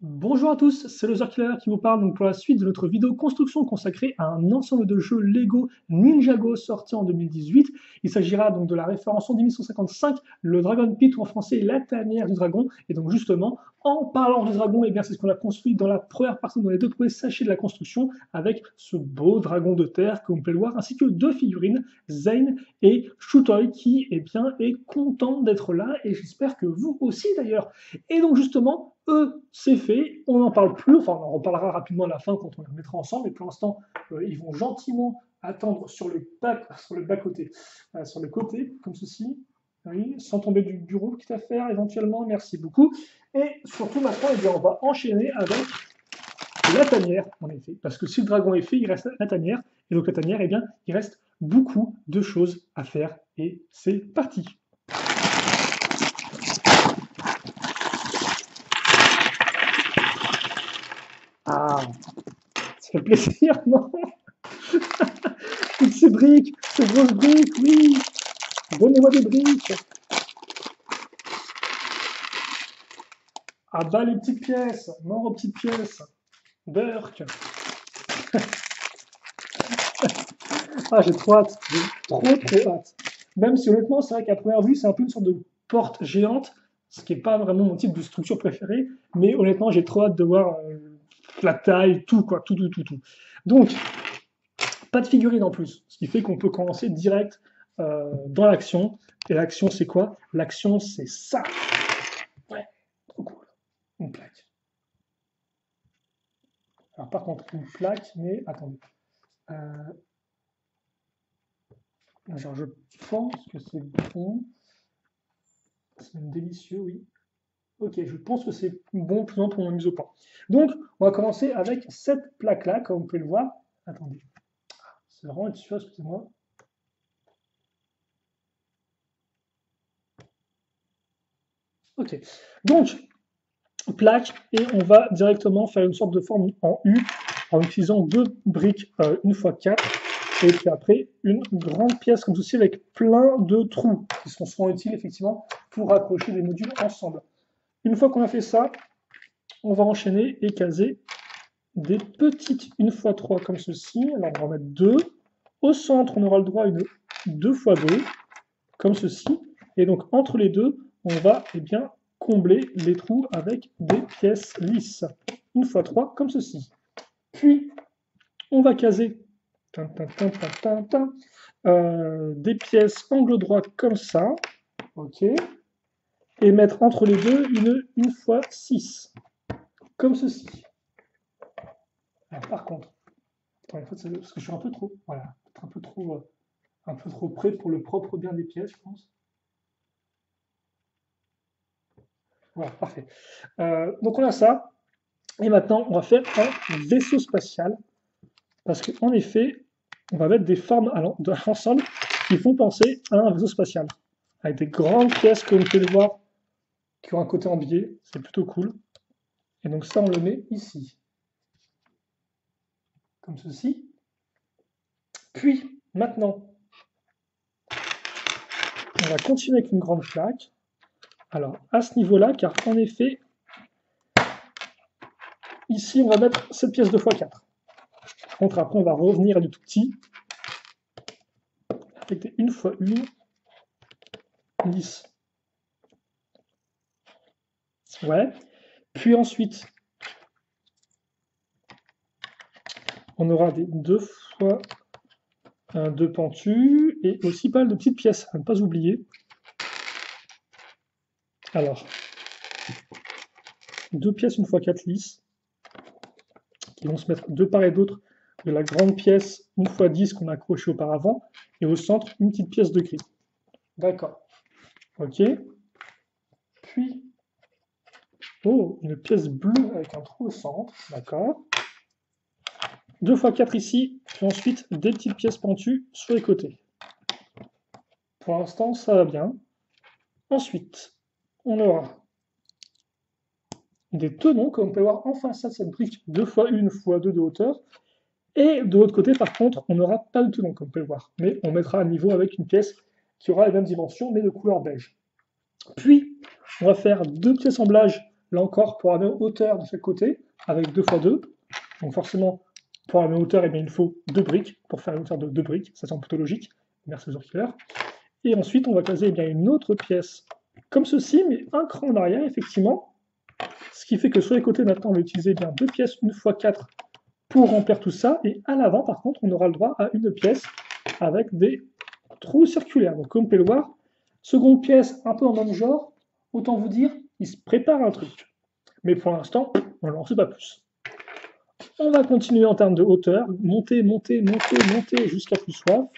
Bonjour à tous, c'est le Killer qui vous parle donc pour la suite de notre vidéo construction consacrée à un ensemble de jeux Lego Ninjago sorti en 2018. Il s'agira donc de la référence en 1855, le Dragon Pit ou en français la tanière du dragon. Et donc justement, en parlant du dragon, et bien c'est ce qu'on a construit dans la première partie, dans les deux premiers sachets de la construction, avec ce beau dragon de terre que vous pouvez le voir, ainsi que deux figurines, Zane et Shutoy, qui est content d'être là, et j'espère que vous aussi d'ailleurs. Et donc justement, c'est fait, on n'en parle plus, enfin on en reparlera rapidement à la fin quand on les remettra ensemble, mais pour l'instant, ils vont gentiment attendre sur le bas côté, sur le côté, comme ceci, oui, sans tomber du bureau, quitte à faire éventuellement, merci beaucoup. Et surtout maintenant, eh bien, on va enchaîner avec la tanière, en effet, parce que si le dragon est fait, il reste la tanière, et donc la tanière, eh bien, il reste beaucoup de choses à faire, et c'est parti. Ah, ça fait plaisir, non? Toutes ces briques, ces grosses briques, oui. Donnez-moi des briques. Ah bah les petites pièces, mort aux petites pièces. Burk. Ah j'ai trop hâte, j'ai trop hâte. Même si honnêtement c'est vrai qu'à première vue c'est un peu une sorte de porte géante, ce qui n'est pas vraiment mon type de structure préférée, mais honnêtement j'ai trop hâte de voir la taille, tout quoi, tout. Donc, pas de figurine en plus, ce qui fait qu'on peut commencer direct dans l'action. Et l'action, c'est quoi? L'action, c'est ça. Ouais, trop cool. Une plaque. Alors, par contre, une plaque, mais attendez. Euh, genre, je pense que c'est bon. C'est même délicieux, oui. Ok, je pense que c'est bon plus pour mon mise au point. Donc, on va commencer avec cette plaque-là, comme vous pouvez le voir. Attendez. C'est vraiment une chose, excusez-moi. Ok. Donc, plaque et on va directement faire une sorte de forme en U en utilisant deux briques 1x4 et puis après une grande pièce comme ceci avec plein de trous qui seront utiles effectivement pour accrocher les modules ensemble. Une fois qu'on a fait ça, on va enchaîner et caser des petites 1x3 comme ceci. Alors on va en mettre deux. Au centre, on aura le droit à une 2x2 comme ceci. Et donc entre les deux, on va bien combler les trous avec des pièces lisses. 1x3 comme ceci. Puis on va caser des pièces angle droit comme ça. Ok. Et mettre entre les deux une fois 6 comme ceci. Alors, par contre, attends, parce que je suis un peu trop, voilà, un peu trop près pour le propre bien des pièces, je pense. Voilà, parfait. Donc on a ça. Et maintenant, on va faire un vaisseau spatial. Parce qu'en effet, on va mettre des formes à l'ensemble qui font penser à un vaisseau spatial. Avec des grandes pièces, comme vous pouvez le voir, qui ont un côté en biais. C'est plutôt cool. Et donc ça, on le met ici. Comme ceci. Puis, maintenant, on va continuer avec une grande plaque. Alors, à ce niveau-là, car en effet, ici, on va mettre cette pièce 2x4. Par contre, après, on va revenir à du tout petit, avec des 1x1 lisses. Ouais. Puis ensuite, on aura des 2x2 pentus, et aussi pas mal de petites pièces, à ne pas oublier. Alors, deux pièces 1x4 lisses, qui vont se mettre de part et d'autre de la grande pièce 1x10 qu'on a accrochée auparavant, et au centre, une petite pièce de gris. D'accord. Ok. Puis, oh, une pièce bleue avec un trou au centre. D'accord. 2x4 ici, puis ensuite des petites pièces pentues sur les côtés. Pour l'instant, ça va bien. Ensuite, on aura des tenons, comme on peut voir en façade de cette brique 2x1 x 2 de hauteur. Et de l'autre côté, par contre, on n'aura pas de tenons, comme on peut le voir. Mais on mettra à niveau avec une pièce qui aura les mêmes dimensions, mais de couleur beige. Puis, on va faire deux petits assemblages là encore, pour la même hauteur de chaque côté, avec 2 x 2. Donc forcément, pour la même hauteur, eh bien, il faut 2 briques, pour faire une hauteur de 2 briques, ça semble plutôt logique. Merci aux Killer. Et ensuite, on va caser eh bien, une autre pièce comme ceci, mais un cran en arrière, effectivement. Ce qui fait que sur les côtés, maintenant, on va utiliser eh bien 2 pièces 1 x 4 pour remplir tout ça. Et à l'avant, par contre, on aura le droit à une pièce avec des trous circulaires. Donc, comme on peut le voir, seconde pièce, un peu en même genre, autant vous dire, il se prépare un truc. Mais pour l'instant, on n'en sait pas plus. On va continuer en termes de hauteur, monter, monter, monter, monter jusqu'à plus soif.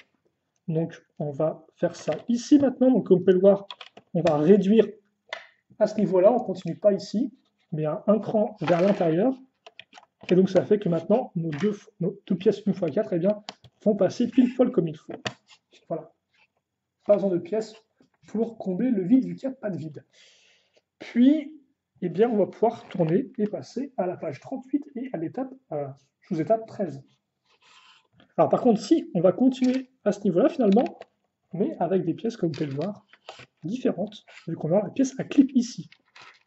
Donc, on va faire ça ici maintenant. Donc, comme vous pouvez le voir, on va réduire à ce niveau-là. On ne continue pas ici, mais à un cran vers l'intérieur. Et donc, ça fait que maintenant, nos deux pièces 1 x 4 eh bien, vont passer pile poil comme il faut. Voilà. Pas besoin de pièces pour combler le vide, vu qu'il n'y a pas de vide. Puis, eh bien, on va pouvoir tourner et passer à la page 38 et à l'étape sous-étape 13. Alors par contre, si, on va continuer à ce niveau-là finalement, mais avec des pièces, comme vous pouvez le voir, différentes, vu qu'on a la pièce à clip ici.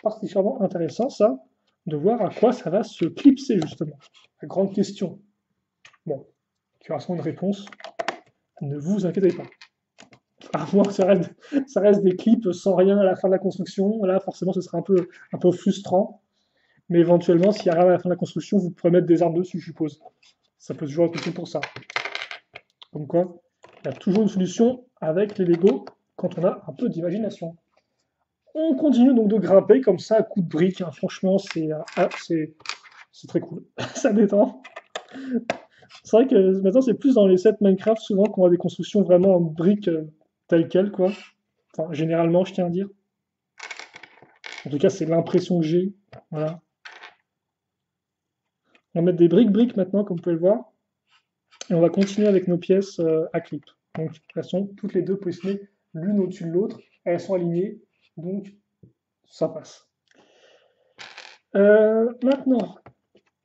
Particulièrement intéressant, ça, de voir à quoi ça va se clipser, justement. La grande question. Bon, tu auras une réponse, ne vous inquiétez pas. À moins ça reste des clips sans rien à la fin de la construction, là forcément ce sera un peu frustrant, mais éventuellement s'il y a rien à la fin de la construction, vous pourrez mettre des arbres dessus, je suppose. Ça peut toujours être utile pour ça. Comme quoi, il y a toujours une solution avec les Lego quand on a un peu d'imagination. On continue donc de grimper comme ça à coups de briques. Hein. Franchement, c'est très cool. Ça détend. C'est vrai que maintenant, c'est plus dans les sets Minecraft souvent qu'on a des constructions vraiment en briques telles quelles, quoi. Enfin, généralement, je tiens à dire. En tout cas, c'est l'impression que j'ai. Voilà. On va mettre des briques maintenant, comme vous pouvez le voir. Et on va continuer avec nos pièces à clip. Donc, elles sont toutes les deux positionnées l'une au-dessus de l'autre. Elles sont alignées, donc ça passe. Maintenant,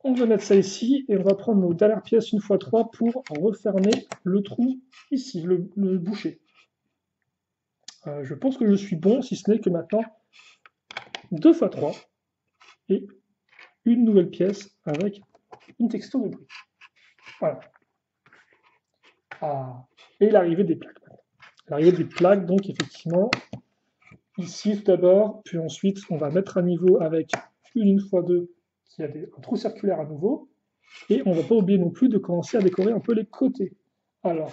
on va mettre ça ici et on va prendre nos dernières pièces 1 x 3 pour refermer le trou ici, le boucher. Je pense que je suis bon, si ce n'est que maintenant 2 x 3 et une nouvelle pièce avec une texture de brique. Voilà. Ah. Et l'arrivée des plaques. L'arrivée des plaques, donc effectivement, ici tout d'abord, puis ensuite on va mettre à niveau avec une 1 x 2 qui a un trou circulaire à nouveau. Et on ne va pas oublier non plus de commencer à décorer un peu les côtés. Alors,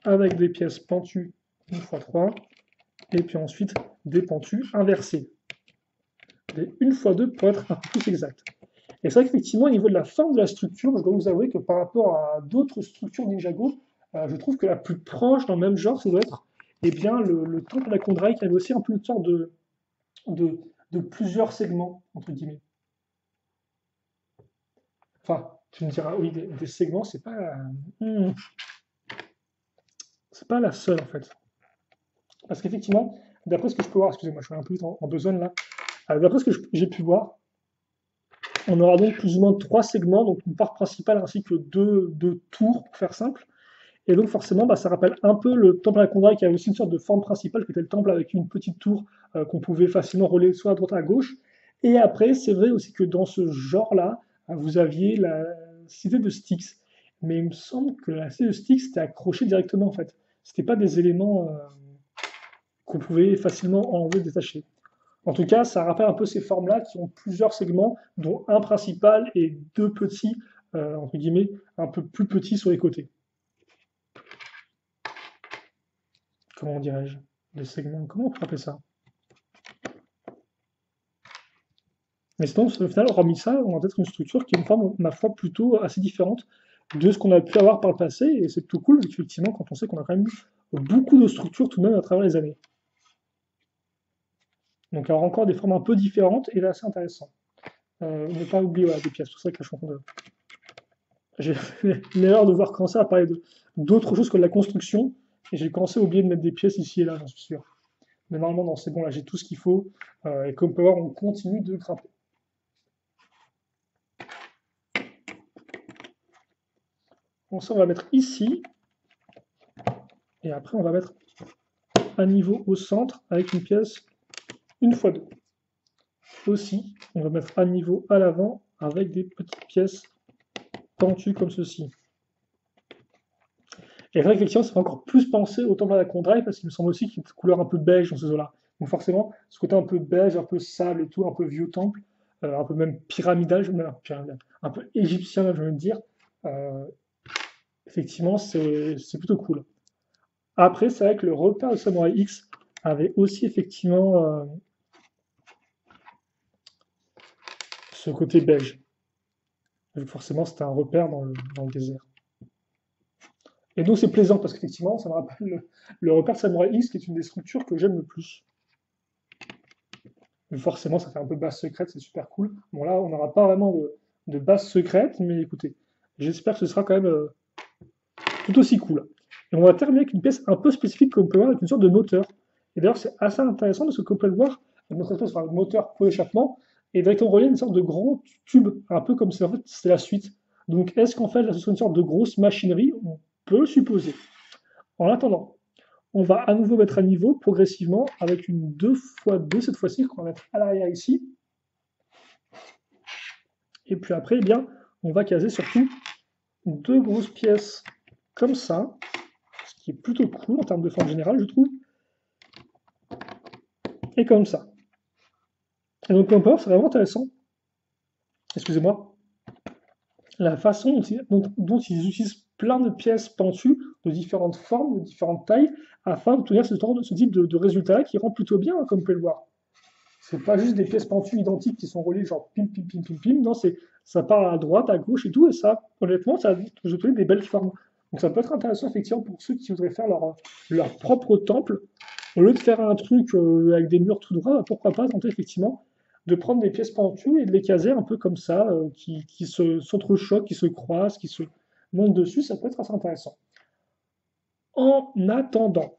avec des pièces pentues 1 x 3, et puis ensuite des pentues inversées. Des 1 x 2 pour être un peu plus exact. Et c'est vrai qu'effectivement, au niveau de la forme de la structure, je dois vous avouer que par rapport à d'autres structures Ninjago, je trouve que la plus proche dans le même genre, ça doit être eh bien, le temple de la Condraille, qui avait aussi un peu une sorte de plusieurs segments, entre guillemets. Enfin, tu me diras, oui, des segments, c'est pas la seule en fait. Parce qu'effectivement, d'après ce que je peux voir, excusez-moi, je suis un peu en besogne là. D'après ce que j'ai pu voir, on aura donc plus ou moins 3 segments, donc une part principale ainsi que deux tours, pour faire simple. Et donc forcément, ça rappelle un peu le temple à la Condraille qui avait aussi une sorte de forme principale, qui était le temple avec une petite tour qu'on pouvait facilement relier soit à droite à gauche. Et après, c'est vrai aussi que dans ce genre-là, vous aviez la cité de Styx. Mais il me semble que la cité de Styx était accrochée directement en fait. C'était pas des éléments qu'on pouvait facilement enlever, détacher. En tout cas, ça rappelle un peu ces formes-là qui ont plusieurs segments, dont un principal et deux petits, entre guillemets, un peu plus petits sur les côtés. Comment dirais-je? Les segments, comment on peut appeler ça? Mais sinon, au final, hormis ça, on a peut-être une structure qui a une forme, ma foi, plutôt assez différente de ce qu'on a pu avoir par le passé, et c'est plutôt cool, effectivement, quand on sait qu'on a quand même eu beaucoup de structures tout de même à travers les années. Donc, il y aura encore des formes un peu différentes, et là, c'est intéressant. Ne pas oublier voilà, des pièces, tout ça que je suis en train de... J'ai fait l'erreur de voir commencer à parler d'autres choses que de la construction, et j'ai commencé à oublier de mettre des pièces ici et là, j'en suis sûr. Mais normalement, non, c'est bon, là, j'ai tout ce qu'il faut, et comme on peut voir, on continue de grimper. Bon, ça, on va mettre ici, et après, on va mettre à niveau au centre, avec une pièce 1 x 2. aussi, on va mettre à niveau à l'avant avec des petites pièces pentues comme ceci. Et là, effectivement, ça fait encore plus penser au temple à la Condrive parce qu'il me semble aussi qu'il y a une couleur un peu beige dans ces eaux-là. Donc forcément, ce côté un peu beige, un peu sable et tout, un peu vieux temple, un peu même pyramidal, un peu égyptien, je veux dire, euh, effectivement, c'est plutôt cool. Après, c'est vrai que le repère de Samurai X avait aussi effectivement ce côté beige. Donc forcément, c'était un repère dans le désert. Et donc c'est plaisant parce qu'effectivement, ça me rappelle le repère de Samurai X, qui est une des structures que j'aime le plus. Mais forcément, ça fait un peu base secrète, c'est super cool. Bon là, on n'aura pas vraiment de base secrète, mais écoutez, j'espère que ce sera quand même tout aussi cool. Et on va terminer avec une pièce un peu spécifique qu'on peut voir avec une sorte de moteur. Et d'ailleurs, c'est assez intéressant parce que comme on peut le voir, notre espèce sera un moteur pour l'échappement et directement relié à une sorte de grand tube, un peu comme si en fait c'était la suite. Donc est-ce qu'en fait, ce serait une sorte de grosse machinerie? On peut le supposer. En attendant, on va à nouveau mettre à niveau progressivement avec une 2x2 cette fois-ci qu'on va mettre à l'arrière ici. Et puis après, eh bien, on va caser surtout deux grosses pièces comme ça, ce qui est plutôt cool en termes de forme générale, je trouve. Et comme ça. Et donc, comme c'est vraiment intéressant. Excusez-moi. La façon dont ils utilisent plein de pièces pentues de différentes formes, de différentes tailles, afin d'obtenir ce type de résultat-là qui rend plutôt bien, hein, comme vous pouvez le voir. C'est pas juste des pièces pentues identiques qui sont reliées genre pim pim pim pim pim. Non, ça part à droite, à gauche et tout, et ça, honnêtement, ça vous obtenez des belles formes. Donc ça peut être intéressant effectivement pour ceux qui voudraient faire leur propre temple. Au lieu de faire un truc avec des murs tout droits, pourquoi pas tenter effectivement de prendre des pièces pentues et de les caser un peu comme ça, qui s'entrechoquent, qui se croisent, qui se montent dessus, ça peut être assez intéressant. En attendant,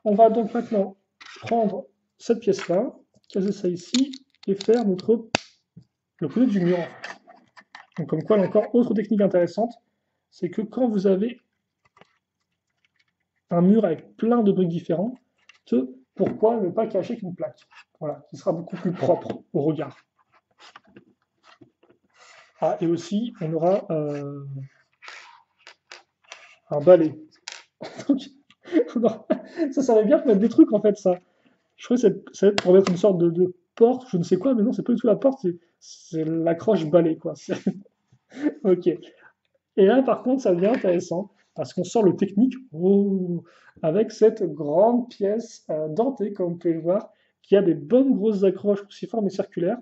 on va donc maintenant prendre cette pièce-là, caser ça ici, et faire le côté du mur. Donc comme quoi, là encore, autre technique intéressante, c'est que quand vous avez un mur avec plein de briques différentes, pourquoi ne pas cacher qu'une plaque? Voilà, qui sera beaucoup plus propre au regard. Ah, et aussi, on aura un balai. Ça servait bien pour mettre des trucs, en fait, ça. Je crois que ça va être pour mettre une sorte de porte, je ne sais quoi, mais non, c'est pas du tout la porte, c'est l'accroche balai, quoi. Ok. Et là, par contre, ça devient intéressant, parce qu'on sort le technique, avec cette grande pièce dentée, comme vous pouvez le voir, qui a des bonnes grosses accroches cruciformes et circulaires.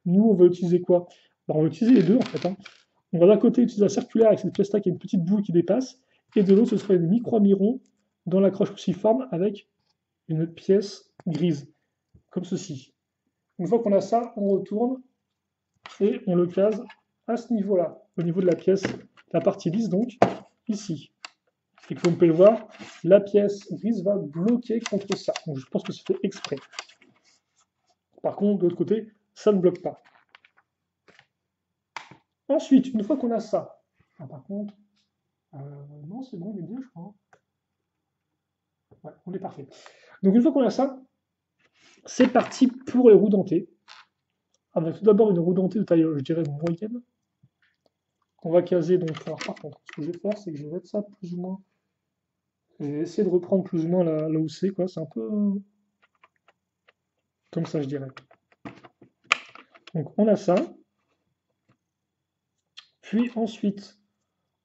Nous, on va utiliser quoi? Ben, on va utiliser les deux, en fait, hein. On va d'un côté utiliser la circulaire avec cette pièce-là qui a une petite boule qui dépasse, et de l'autre, ce sera une micro-miron dans l'accroche cruciforme avec une pièce grise, comme ceci. Une fois qu'on a ça, on retourne et on le case à ce niveau-là, au niveau de la pièce, la partie lisse donc, ici. Et comme vous pouvez le voir, la pièce grise va bloquer contre ça. Donc je pense que c'est fait exprès. Par contre, de l'autre côté, ça ne bloque pas. Ensuite, une fois qu'on a ça, par contre, non, c'est bon, on est bien, je crois. Ouais, on est parfait. Donc une fois qu'on a ça, c'est parti pour les roues dentées. On a tout d'abord une roue dentée de taille, je dirais, moyenne. On va caser donc. Alors par contre, ce que je vais faire, c'est que je vais mettre ça plus ou moins. Je vais essayer de reprendre plus ou moins là où c'est, quoi. C'est un peu comme ça, je dirais. Donc on a ça. Puis ensuite,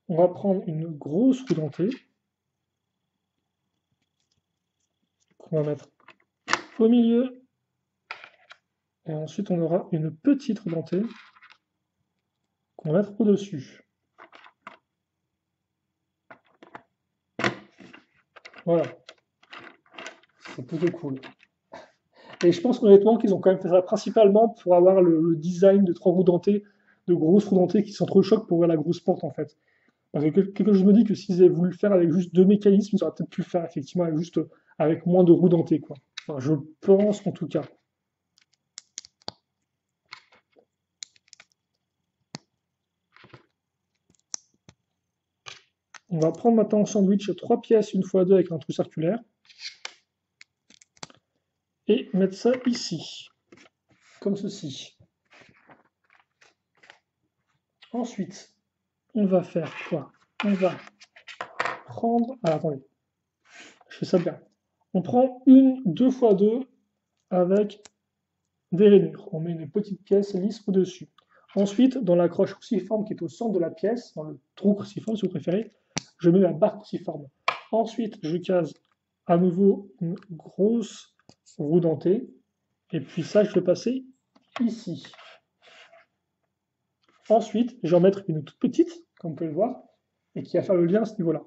on va prendre une grosse roue dentée qu'on va mettre au milieu. Et ensuite, on aura une petite roue dentée qu'on va mettre au-dessus. Voilà. C'est plutôt cool. Et je pense honnêtement qu'ils ont quand même fait ça principalement pour avoir le design de trois roues dentées, de grosses roues dentées qui s'entrechoquent pour voir la grosse porte en fait. Parce que quelque chose me dit que s'ils avaient voulu le faire avec juste deux mécanismes, ils auraient peut-être pu le faire effectivement avec moins de roues dentées, quoi. Enfin, je pense en tout cas. On va prendre maintenant un sandwich 3 pièces, une fois deux avec un trou circulaire. Et mettre ça ici. comme ceci. Ensuite, on va faire quoi? On va prendre... Ah, attendez, je fais ça bien. On prend une 2x2 avec des rainures. On met une petite pièce lisse au-dessus. Ensuite, dans la croche cruciforme qui est au centre de la pièce, dans le trou cruciforme si vous préférez, je mets la barre cruciforme. Ensuite, je case à nouveau une grosse roue dentée. Et puis ça, je vais passer ici. Ensuite, je vais en mettre une toute petite, comme vous pouvez le voir, et qui va faire le lien à ce niveau-là.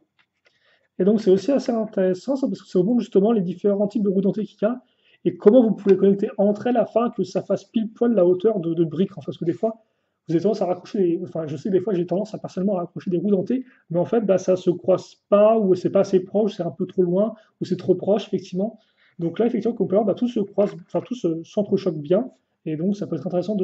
Et donc, c'est aussi assez intéressant, ça, parce que ça vous montre justement les différents types de roues dentées qu'il y a, et comment vous pouvez connecter entre elles afin que ça fasse pile poil la hauteur de briques. Parce que des fois, vous avez tendance à raccrocher, enfin, je sais que des fois, j'ai tendance à personnellement à raccrocher des roues dentées, mais en fait, bah, ça se croise pas, ou c'est pas assez proche, c'est un peu trop loin, ou c'est trop proche, effectivement. Donc là, effectivement, comme on peut voir, bah, tout se croise, enfin, tout s'entrechoque bien, et donc ça peut être intéressant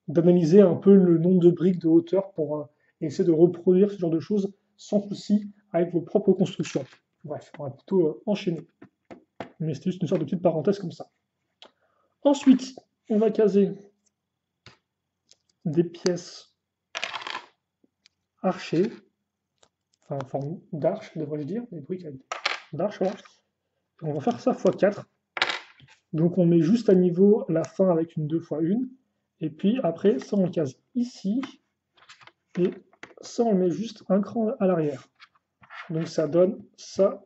d'analyser un peu le nombre de briques de hauteur pour essayer de reproduire ce genre de choses sans souci avec vos propres constructions. Bref, on va plutôt enchaîner. Mais c'était juste une sorte de petite parenthèse comme ça. Ensuite, on va caser des pièces archées, enfin en forme d'arche, devrais-je dire, des briques avec d'arche, voilà. On va faire ça x4. Donc on met juste à niveau la fin avec une 2x1. Et puis après, ça on le case ici. Et ça on le met juste un cran à l'arrière. Donc ça donne ça,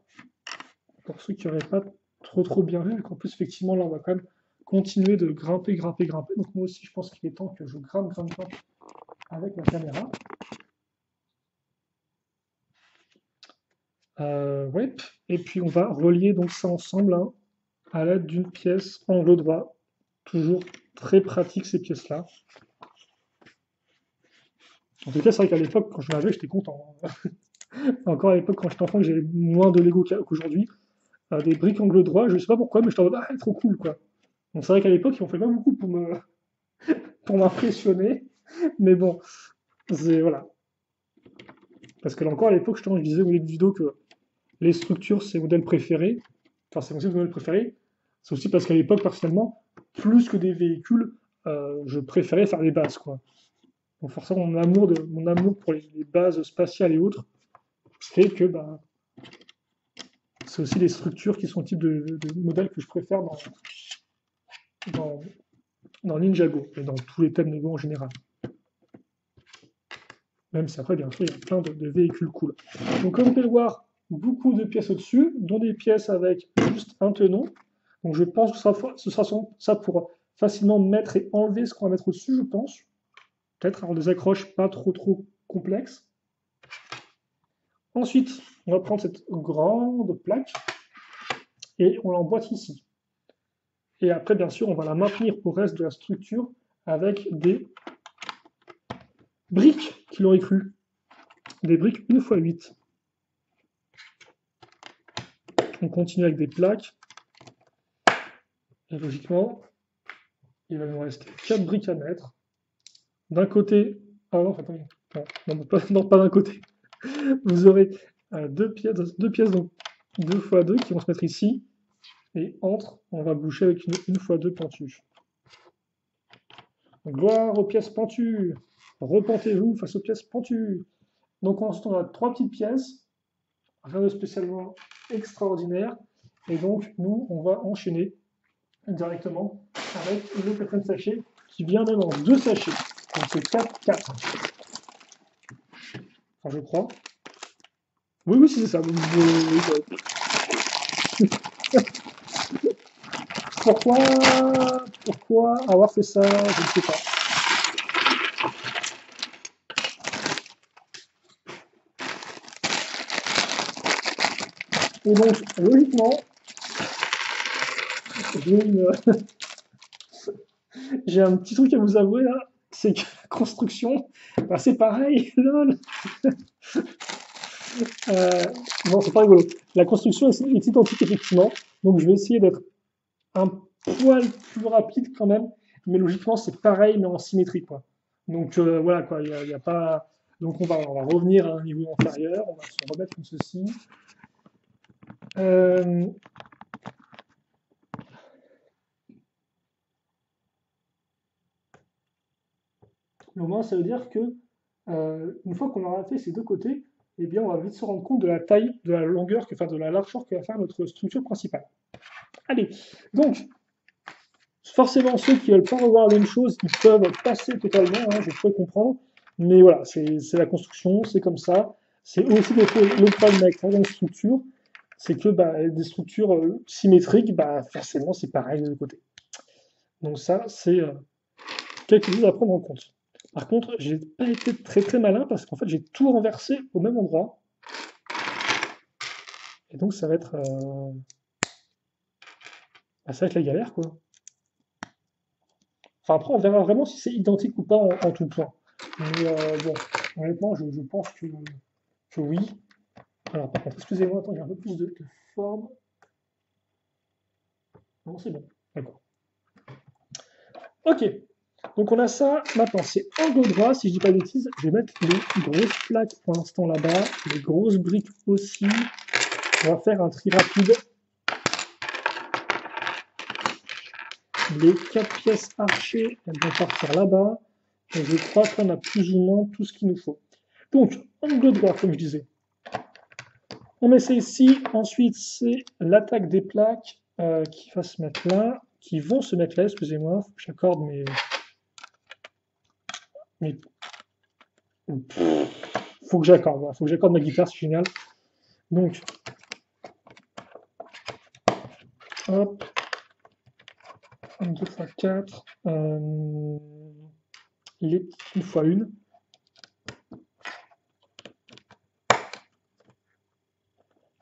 pour ceux qui n'auraient pas trop bien vu, qu'en plus effectivement là on va quand même continuer de grimper. Donc moi aussi je pense qu'il est temps que je grimpe avec la caméra. Ouais. Et puis on va relier donc ça ensemble hein, à l'aide d'une pièce angle droit. Toujours très pratique ces pièces-là. En tout cas, c'est vrai qu'à l'époque, quand je l'avais, j'étais content. Encore à l'époque, quand j'étais enfant, j'ai moins de Lego qu'aujourd'hui. Des briques angle droit, je sais pas pourquoi, mais je t'en mode, ah, trop cool, quoi. Donc c'est vrai qu'à l'époque, ils ont fait pas beaucoup pour m'impressionner. Mais bon, c'est, voilà. Parce que là encore, à l'époque, je disais au début de vidéo que les structures, c'est mon modèle préféré. Enfin, c'est aussi mon modèle préféré. C'est aussi parce qu'à l'époque, personnellement, plus que des véhicules, je préférais faire des bases, quoi. Donc forcément, mon amour pour les bases spatiales et autres fait que bah, c'est aussi les structures qui sont le type de modèles que je préfère dans, dans Ninjago et dans tous les thèmes Lego en général. Même si après, bien sûr, il y a plein de véhicules cool. Donc comme vous pouvez le voir, beaucoup de pièces au-dessus, dont des pièces avec juste un tenon. Donc je pense que ce sera ça pour facilement mettre et enlever ce qu'on va mettre au-dessus, je pense. Peut-être avoir des accroches pas trop complexes. Ensuite, on va prendre cette grande plaque et on l'emboîte ici. Et après, bien sûr, on va la maintenir au reste de la structure avec des briques, qui l'aurait cru. Des briques 1x8. On continue avec des plaques. Et logiquement, il va nous rester 4 briques à mettre. D'un côté... Ah non, attendez. Non, pas d'un côté. Vous aurez deux pièces donc 2x2 qui vont se mettre ici. Et entre, on va boucher avec une 1x2 pentue. Gloire aux pièces pentues. Repentez-vous face aux pièces pentues. Donc ensuite, on a 3 petites pièces. Rien de spécialement extraordinaire. Et donc, nous, on va enchaîner directement avec le quatrième sachet qui vient même en 2 sachets. Donc c'est 4. Enfin, je crois. Oui, c'est ça. Pourquoi avoir fait ça? Je ne sais pas. Et donc, logiquement, j'ai un petit truc à vous avouer là, c'est que la construction, bah, c'est pareil, lol. Non, c'est pas rigolo. La construction est identique effectivement, donc je vais essayer d'être un poil plus rapide quand même, mais logiquement c'est pareil mais en symétrie quoi. Donc voilà quoi, il y a pas. Donc on va revenir à un niveau inférieur, on va se remettre comme ceci. Mais au moins, ça veut dire que une fois qu'on aura fait ces deux côtés, eh bien, on va vite se rendre compte de la taille, de la longueur, enfin de la largeur que va faire notre structure principale. Allez, donc, forcément, ceux qui veulent pas revoir la même chose, ils peuvent passer totalement, hein, je peux comprendre. Mais voilà, c'est la construction, c'est comme ça. C'est aussi le problème avec certaines structures, c'est que bah, des structures symétriques, bah, forcément, c'est pareil de l'autre côté. Donc ça, c'est quelque chose à prendre en compte. Par contre, j'ai pas été très très malin parce qu'en fait, j'ai tout renversé au même endroit. Et donc, bah, ça va être la galère, quoi. Enfin, après, on verra vraiment si c'est identique ou pas en tout point. Mais bon, honnêtement, je pense que oui. Alors, par contre, excusez-moi, attends, j'ai un peu plus de forme. Non, c'est bon. D'accord. Ok. Donc, on a ça. Maintenant, c'est angle droit. Si je dis pas de bêtises, je vais mettre les grosses plaques pour l'instant là-bas. Les grosses briques aussi. On va faire un tri rapide. Les 4 pièces archées, elles vont partir là-bas. Et je crois qu'on a plus ou moins tout ce qu'il nous faut. Donc, angle droit, comme je disais. On met ça ici. Ensuite, c'est l'attaque des plaques qui va se mettre là, qui vont se mettre là, excusez-moi, faut que j'accorde mes... Faut que j'accorde, voilà, faut que j'accorde ma guitare, c'est génial. Donc, hop, 2 x 4, les petites 1 x 1.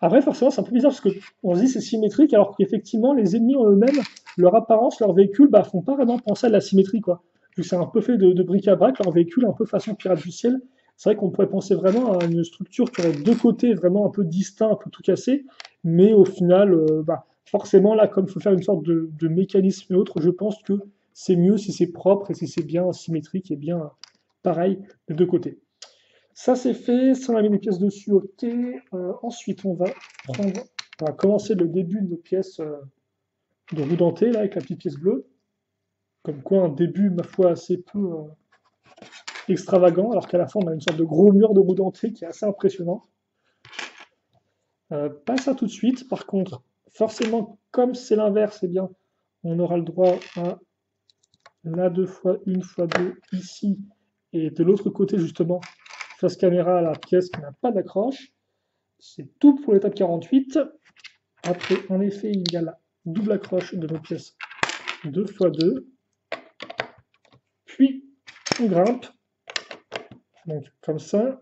Après, forcément, c'est un peu bizarre parce qu'on se dit c'est symétrique, alors qu'effectivement, les ennemis en eux-mêmes, leur apparence, leur véhicule, bah, font pas vraiment penser à de la symétrie, quoi. Vu que c'est un peu fait de bric-à-brac, leur véhicule un peu façon pirate du ciel. C'est vrai qu'on pourrait penser vraiment à une structure qui aurait deux côtés vraiment un peu distincts, un peu tout cassé, mais au final, bah, forcément, là, comme il faut faire une sorte de mécanisme et autre, je pense que c'est mieux si c'est propre et si c'est bien symétrique et bien pareil des deux côtés. Ça c'est fait, ça on a mis des pièces dessus, ok. Ensuite on va commencer le début de nos pièces de roue dentée là avec la petite pièce bleue. Comme quoi un début ma foi assez peu extravagant, alors qu'à la fin on a une sorte de gros mur de roue dentée qui est assez impressionnant. Pas ça tout de suite, par contre, forcément comme c'est l'inverse, eh bien on aura le droit à la 2 fois 1 fois 2 ici, et de l'autre côté justement, face caméra, la pièce qui n'a pas d'accroche. C'est tout pour l'étape 48. Après, en effet, il y a la double accroche de nos pièces 2 x 2. Puis, on grimpe. Donc, comme ça.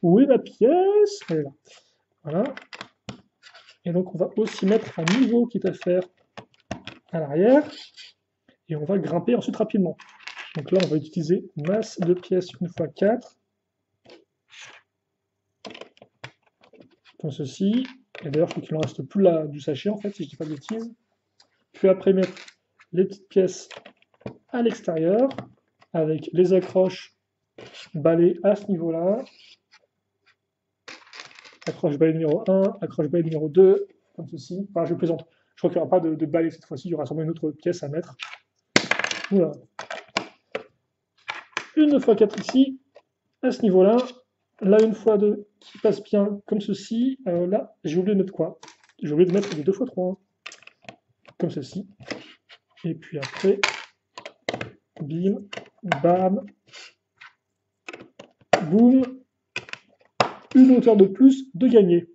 Où est la pièce? Elle est là. Voilà. Et donc, on va aussi mettre un niveau qui est à faire à l'arrière. Et on va grimper ensuite rapidement. Donc là, on va utiliser masse de pièces 1 x 4. Comme ceci. Et d'ailleurs, je crois qu'il en reste plus là du sachet, en fait, si je dis pas de bêtises. Puis après, mettre les petites pièces à l'extérieur, avec les accroches balais à ce niveau-là. Accroche balai numéro 1, accroche balai numéro 2, comme ceci. Enfin, je plaisante. Je crois qu'il n'y aura pas de balai cette fois-ci, il y aura sûrement une autre pièce à mettre. Voilà. Une x 4 ici, à ce niveau-là. Là, une x 2 qui passe bien comme ceci. Là, j'ai oublié de mettre quoi? J'ai oublié de mettre des 2 x 3. Comme ceci. Et puis après, bim, bam, boum, une hauteur de plus de gagner.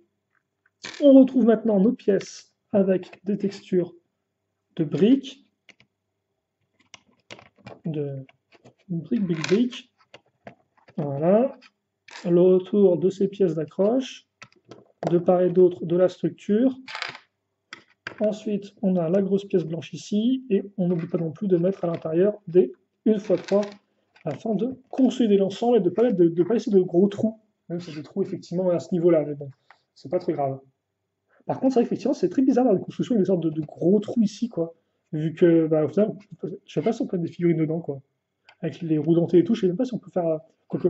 On retrouve maintenant nos pièces avec des textures de briques, de briques. Voilà. Le retour de ces pièces d'accroche, de part et d'autre de la structure. Ensuite, on a la grosse pièce blanche ici, et on n'oublie pas non plus de mettre à l'intérieur des 1 x 3 afin de consolider l'ensemble et de ne pas laisser de gros trous, même si c'est des trous effectivement à ce niveau-là, mais bon, c'est pas très grave. Par contre, c'est vrai qu'effectivement, c'est très bizarre dans la construction, il y a des sortes de gros trous ici, quoi. Vu que, bah, au final, je sais pas si on peut mettre des figurines dedans, quoi. Avec les roues dentées et tout, je sais même pas si on peut faire. Quoique.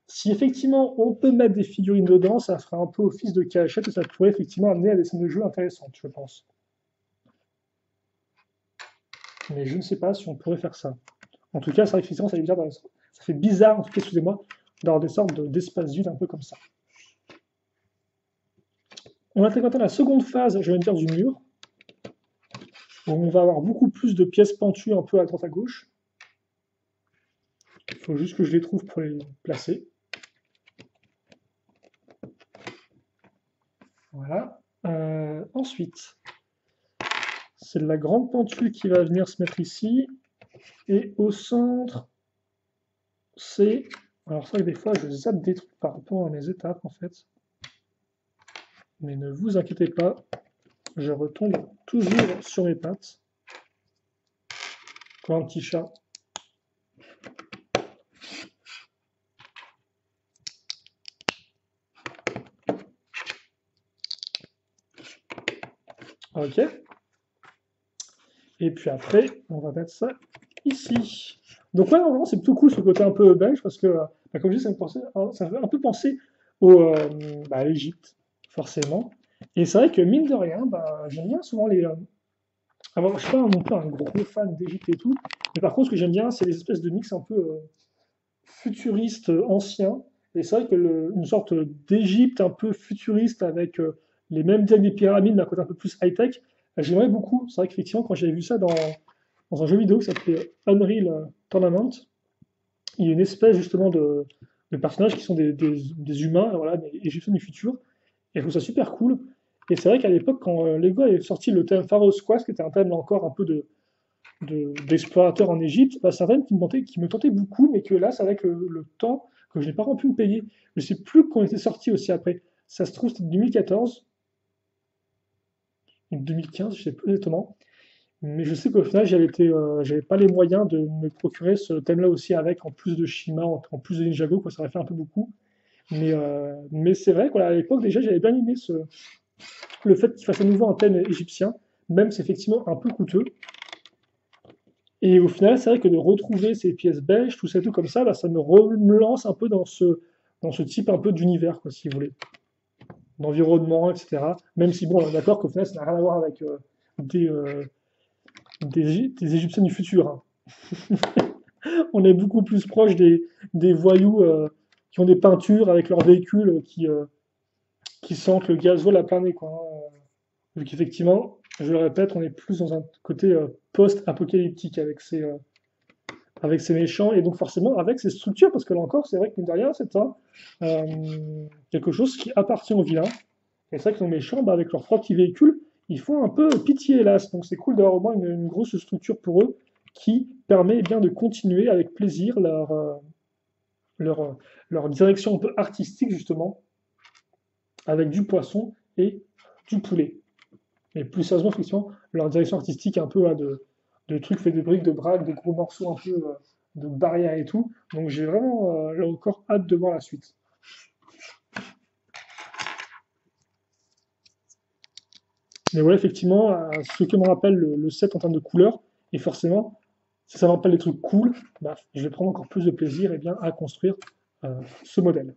Si effectivement on peut mettre des figurines dedans, ça fera un peu office de cachette et ça pourrait effectivement amener à des scènes de jeu intéressantes, je pense. mais je ne sais pas si on pourrait faire ça. En tout cas, c'est vrai que effectivement, ça fait bizarre, en tout cas, excusez-moi, d'avoir des sortes d'espaces vides un peu comme ça. On attaque maintenant la seconde phase, je vais dire, du mur, où on va avoir beaucoup plus de pièces pentues un peu à droite à gauche. Il faut juste que je les trouve pour les placer. Voilà. Ensuite, c'est la grande pentue qui va venir se mettre ici. Et au centre, c'est... Alors ça, des fois, je zappe des trucs par rapport à mes étapes, en fait. Mais ne vous inquiétez pas, je retombe toujours sur mes pattes. Comme un petit chat. Ok. Et puis après, on va mettre ça ici. Donc ouais, vraiment, c'est plutôt cool ce côté un peu belge, parce que, comme je dis, ça me fait un peu penser à l'Égypte, forcément. Et c'est vrai que, mine de rien, j'aime bien souvent les... alors, je ne suis pas non plus un gros fan d'Égypte et tout, mais par contre, ce que j'aime bien, c'est les espèces de mix un peu futuristes, anciens. Et c'est vrai que une sorte d'Égypte un peu futuriste avec les mêmes diables des pyramides, mais à côté un peu plus high-tech, j'aimerais beaucoup. C'est vrai qu'effectivement, quand j'avais vu ça dans un jeu vidéo qui s'appelait Unreal Tournament, il y a une espèce justement de personnages qui sont des humains, voilà, des égyptiens du futur, et je trouve ça super cool. Et c'est vrai qu'à l'époque, quand Lego avait sorti le thème Pharaoh's Quest, qui était un thème là encore un peu d'explorateur en Égypte, c'est un thème qui me tentait beaucoup, mais que là, c'est avec le temps que je n'ai pas pu me payer. Je ne sais plus quand il était sorti aussi après. Ça se trouve, c'était 2014, ou 2015, je ne sais plus exactement. Mais je sais qu'au final, j'avais pas les moyens de me procurer ce thème-là aussi avec, en plus de Shima, en plus de Ninjago, quoi, ça aurait fait un peu beaucoup. Mais c'est vrai qu'à l'époque, déjà, j'avais bien aimé le fait qu'il fasse à nouveau un thème égyptien, même si c'est effectivement un peu coûteux. Et au final, c'est vrai que de retrouver ces pièces belges, tout ça et tout comme ça, ça me relance un peu dans ce type un peu d'univers, quoi, si vous voulez, d'environnement, etc. Même si, bon, on est d'accord qu'au final, ça n'a rien à voir avec des, euh, des Égyptiens du futur, hein. On est beaucoup plus proche des voyous qui ont des peintures avec leurs véhicules qui sentent le gasoil à plein nez, quoi, hein. Vu qu'effectivement, je le répète, on est plus dans un côté post-apocalyptique avec ces méchants et donc forcément avec ces structures, parce que là encore, c'est vrai que mine de rien, c'est quelque chose qui appartient aux vilains. Et c'est vrai que nos méchants, avec leurs trois petits véhicules, ils font un peu pitié, hélas. Donc c'est cool d'avoir au moins une grosse structure pour eux qui permet bien de continuer avec plaisir leur, euh, leur direction un peu artistique, justement, avec du poisson et du poulet. Et plus sérieusement, effectivement, leur direction artistique un peu de trucs faits de briques, de braques, de gros morceaux un peu de barrières et tout. Donc j'ai vraiment là encore hâte de voir la suite. Mais voilà, effectivement, ce que me rappelle le set en termes de couleurs, et forcément, si ça me rappelle des trucs cool, je vais prendre encore plus de plaisir bien, à construire ce modèle.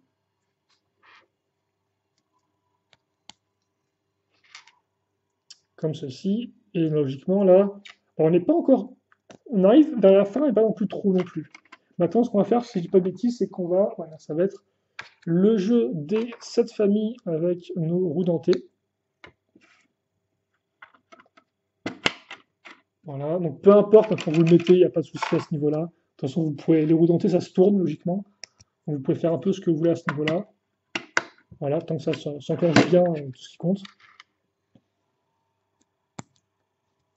Comme ceci, et logiquement là, on n'est pas encore. On arrive vers la fin et pas non plus trop non plus. Maintenant, ce qu'on va faire, si je dis pas de bêtises, c'est qu'on va. Voilà, ça va être le jeu des 7 familles avec nos roues dentées. Voilà, donc peu importe quand vous le mettez, il n'y a pas de souci à ce niveau-là. De toute façon, les roues dentées, ça se tourne logiquement. Donc vous pouvez faire un peu ce que vous voulez à ce niveau-là. Voilà, tant que ça s'enclenche bien, tout ce qui compte.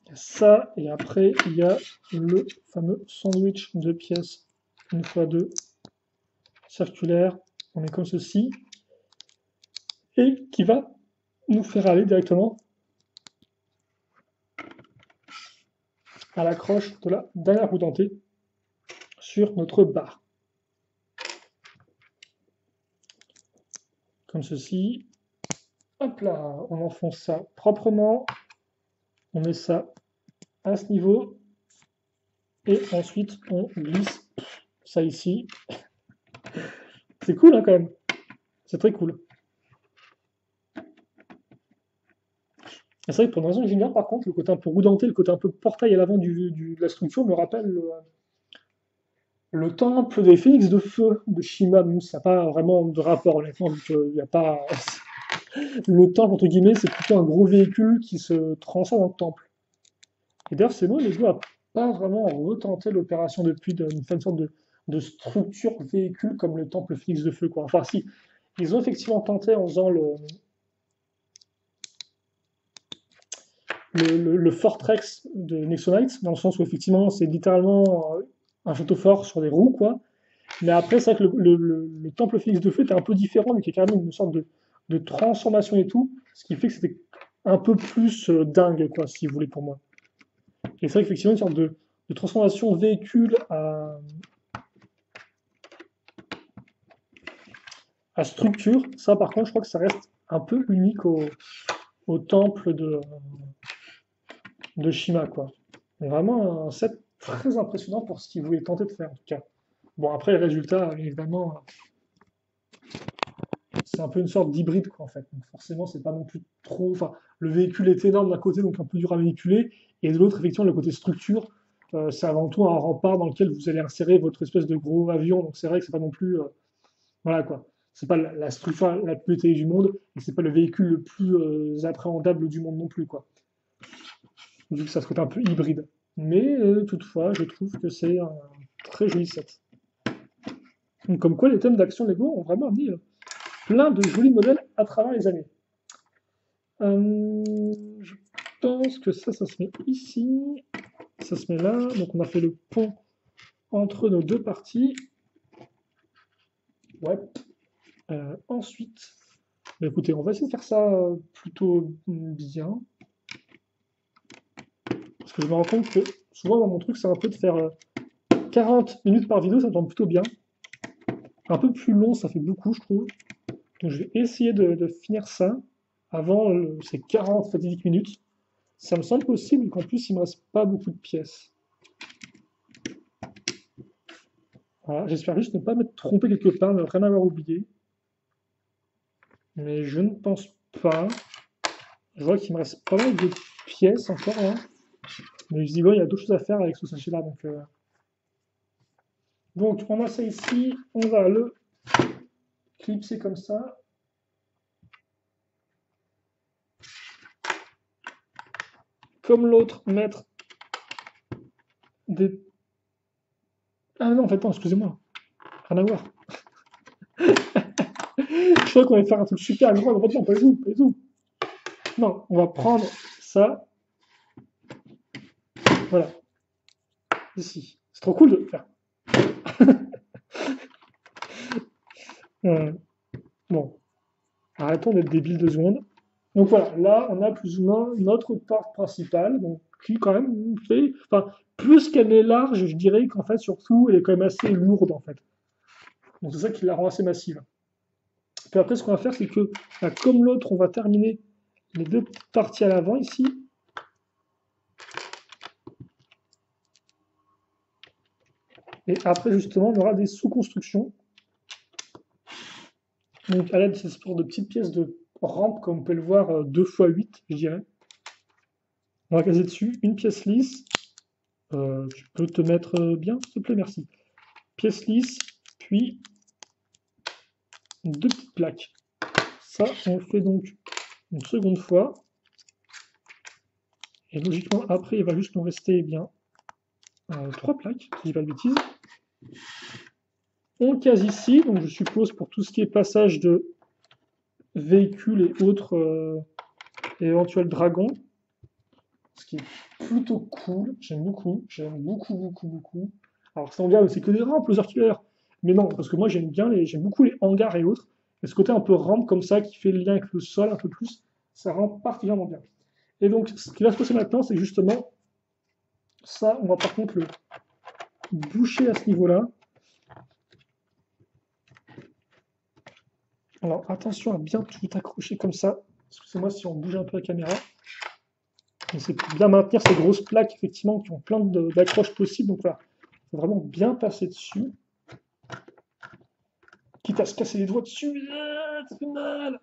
Il y a ça, et après, il y a le fameux sandwich de pièces 1x2 circulaire. On est comme ceci. Et qui va nous faire aller directement à l'accroche de la dernière roue dentée sur notre barre. Comme ceci. Hop là, on enfonce ça proprement. On met ça à ce niveau. Et ensuite, on glisse ça ici. C'est cool, hein, quand même. C'est très cool. Et c'est vrai que pour Dungeons Engineer, par contre, le côté un peu roudenté, le côté un peu portail à l'avant de la structure me rappelle le temple des phénix de feu de Shima, même si ça n'a pas vraiment de rapport, honnêtement, vu qu'il y a pas. Le temple, entre guillemets, c'est plutôt un gros véhicule qui se transforme en temple. Et d'ailleurs, c'est bon, les gars n'a pas vraiment retenté l'opération depuis de faire une sorte de structure véhicule comme le temple Phoenix de Feu, quoi. Enfin, si, ils ont effectivement tenté en faisant le Fortress de Nexonite, dans le sens où effectivement c'est littéralement un château fort sur des roues, quoi. Mais après, c'est vrai que le temple Phoenix de Feu était un peu différent, mais qui est carrément une sorte de transformation et tout, ce qui fait que c'était un peu plus dingue, quoi, si vous voulez, pour moi. Et c'est vrai qu'effectivement, une sorte de transformation véhicule à structure, ça par contre, je crois que ça reste un peu unique au temple de Shima, quoi. Mais vraiment un set très impressionnant pour ce qu'il voulait tenter de faire, en tout cas. Bon, après, les résultats, évidemment, c'est un peu une sorte d'hybride, quoi, en fait. Donc forcément, c'est pas non plus trop. Enfin, le véhicule est énorme d'un côté, donc un peu dur à manipuler, et de l'autre, effectivement, le côté structure, c'est avant tout un rempart dans lequel vous allez insérer votre espèce de gros avion. Donc c'est vrai que c'est pas non plus. Voilà, quoi. C'est pas la structure la plus détaillée du monde, et c'est pas le véhicule le plus appréhendable du monde non plus, quoi. Vu que ça se côté un peu hybride. Mais toutefois, je trouve que c'est un très joli set. Donc, comme quoi, les thèmes d'action Lego ont vraiment amené plein de jolis modèles à travers les années. Je pense que ça se met ici, ça se met là. Donc, on a fait le pont entre nos deux parties. Ouais. Ensuite, bah, écoutez, on va essayer de faire ça plutôt bien. Parce que je me rends compte que souvent, dans mon truc, c'est un peu de faire 40 minutes par vidéo, ça me tombe plutôt bien. Un peu plus long, ça fait beaucoup, je trouve. Donc, je vais essayer de finir ça avant ces 40 fatidiques minutes. Ça me semble possible, qu'en plus, il me reste pas beaucoup de pièces. Voilà, j'espère juste ne pas m'être trompé quelque part, ne rien avoir oublié. Mais je ne pense pas. Je vois qu'il me reste pas mal de pièces encore, hein. Mais visiblement, il y a d'autres choses à faire avec ce sachet-là. Donc, on a ça ici. On va le clipser comme ça. Comme l'autre, mettre des... Ah non, en fait, non, excusez-moi. Rien à voir. Je crois qu'on va faire un truc super grand. En fait, non, pas du tout, pas du tout. Non, on va prendre ça. Voilà. Ici. C'est trop cool de le faire. Bon. Arrêtons d'être débiles 2 secondes. Donc voilà, là, on a plus ou moins notre porte principale, donc, qui quand même fait, enfin, plus qu'elle est large, je dirais qu'en fait, surtout, elle est quand même assez lourde, en fait. Donc c'est ça qui la rend assez massive. Puis après, ce qu'on va faire, c'est que, là, comme l'autre, on va terminer les deux parties à l'avant, ici. Et après, justement, on aura des sous-constructions. Donc à l'aide de ces sortes de petites pièces de rampe, comme on peut le voir, 2 x 8, je dirais. On va caser dessus une pièce lisse. Tu peux te mettre bien, s'il te plaît, merci. Pièce lisse, puis 2 petites plaques. Ça, on le fait donc une seconde fois. Et logiquement, après, il va juste nous rester eh bien 3 plaques, si je dis pas de bêtises. On case ici, donc je suppose pour tout ce qui est passage de véhicules et autres éventuels dragons. Ce qui est plutôt cool, j'aime beaucoup, beaucoup. Alors ça bien, c'est que des rampes, les artilleurs. Mais non, parce que moi j'aime beaucoup les hangars et autres. Et ce côté un peu rampe comme ça, qui fait le lien avec le sol un peu plus, ça rend particulièrement bien. Et donc, ce qui va se passer maintenant, c'est justement ça, on va par contre le boucher à ce niveau-là. Alors, attention à bien tout accrocher comme ça. Excusez-moi si on bouge un peu la caméra. C'est pour bien maintenir ces grosses plaques, effectivement, qui ont plein d'accroches possibles. Donc voilà, il faut vraiment bien passer dessus. Quitte à se casser les doigts dessus, ça fait mal.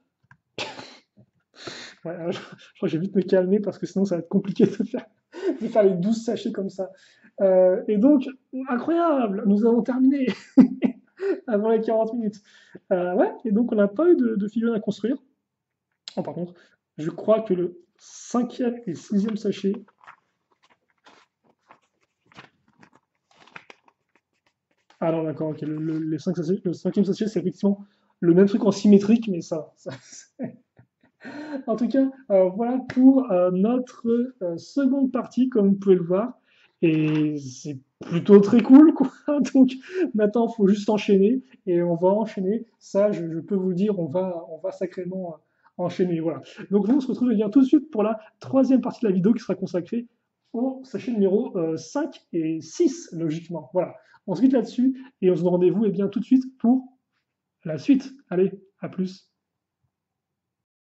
Ouais, je crois que je vais vite me calmer parce que sinon ça va être compliqué de faire les 12 sachets comme ça. Et donc, incroyable, nous avons terminé avant les 40 minutes. Ouais, et donc on n'a pas eu de figurines à construire. Oh, par contre, je crois que le cinquième et sixième sachet. Ah non, d'accord, ok. Les cinq sachets, le cinquième sachet, c'est effectivement le même truc en symétrique, mais ça. En tout cas, voilà pour notre seconde partie, comme vous pouvez le voir. Et c'est plutôt très cool, quoi. Donc maintenant, il faut juste enchaîner. Et on va enchaîner. Ça, je peux vous le dire, on va sacrément enchaîner. Voilà. Donc nous, on se retrouve bien tout de suite pour la troisième partie de la vidéo qui sera consacrée au sachet numéro 5 et 6, logiquement. Voilà. On se quitte là-dessus et on se donne rendez-vous et bien tout de suite pour la suite. Allez, à plus.